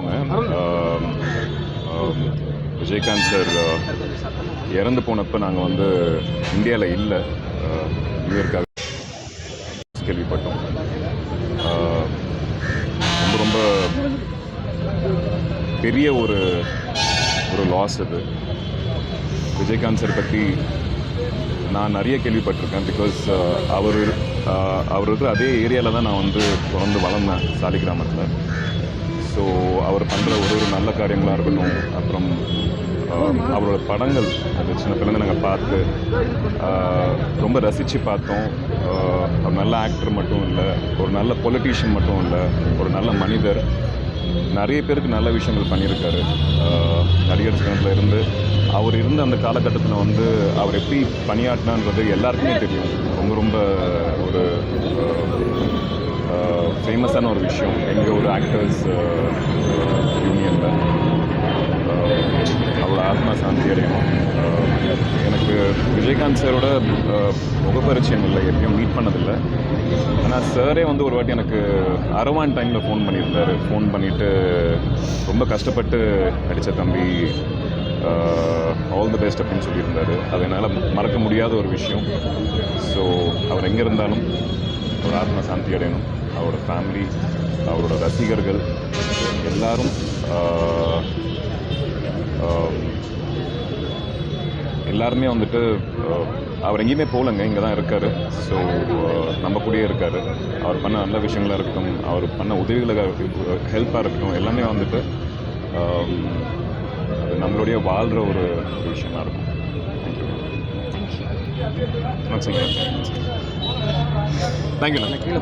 வணக்கங்க. விஜயகாந்த் சார் இறந்து போனப்போ நாங்கள் வந்து இந்தியாவில் இல்லை, நியூ இயர்க்காக கேள்விப்பட்டோம். ரொம்ப ரொம்ப பெரிய ஒரு லாஸ் அது. விஜயகாந்த் சார் பற்றி நான் நிறைய கேள்விப்பட்டிருக்கேன். பிகாஸ் அவர் இருக்கிற அதே ஏரியாவில் தான் நான் வந்து பிறந்து வளர்ந்தேன், சாலிகிராமத்தில். ஸோ அவர் பண்ணுற ஒரு நல்ல காரியங்களாக இருக்கட்டும், அப்புறம் அவரோட படங்கள் அது சின்ன பிள்ளைங்க நாங்கள் பார்த்து ரொம்ப ரசித்து பார்த்தோம். ஒரு நல்ல ஆக்டர் மட்டும் இல்லை, ஒரு நல்ல பொலிட்டீஷியன் மட்டும் இல்லை, ஒரு நல்ல மனிதர். நிறைய பேருக்கு நல்ல விஷயங்கள் பண்ணியிருக்காரு. நடிகர் சங்கத்தில் இருந்து அவர் இருந்த அந்த காலகட்டத்தில் வந்து அவர் எப்படி பணியாற்றினான்றது எல்லாருக்குமே தெரியும். ரொம்ப ரொம்ப ஒரு ஃபேமஸான ஒரு விஷயம் எங்கள் ஒரு ஆக்டர்ஸ் யூனியனில். அவரோட ஆத்மா சாந்தி அடையணும். எனக்கு விஜயகாந்த் சாரோட முகப்பரிச்சயம் இல்லை, எப்பயும் மீட் பண்ணதில்லை. ஆனால் சாரே வந்து ஒரு வாட்டி எனக்கு அரவான் டைமில் ஃபோன் பண்ணியிருந்தார். ஃபோன் பண்ணிவிட்டு ரொம்ப கஷ்டப்பட்டு நடித்த தம்பி, ஆல் தி பெஸ்ட் அப்படின்னு சொல்லியிருந்தார். அது என்னால் மறக்க முடியாத ஒரு விஷயம். ஸோ அவர் எங்கே இருந்தாலும் ஒரு ஆத்மா சாந்தி அடையணும். அவரோட ஃபேமிலி, அவரோட ரசிகர்கள் எல்லாரும் எல்லாருமே வந்துட்டு அவர் எங்கேயுமே போகலங்க, இங்கே தான் இருக்கார். ஸோ நம்ம கூடயே இருக்கார். அவர் பண்ண நல்ல விஷயங்களாக இருக்கட்டும், அவர் பண்ண உதவிகளாக ஹெல்ப்பாக இருக்கட்டும், எல்லாமே வந்துட்டு அது நம்மளுடைய வாழ்கிற ஒரு விஷயமாக இருக்கும். தேங்க்யூ. தேங்க்யூ.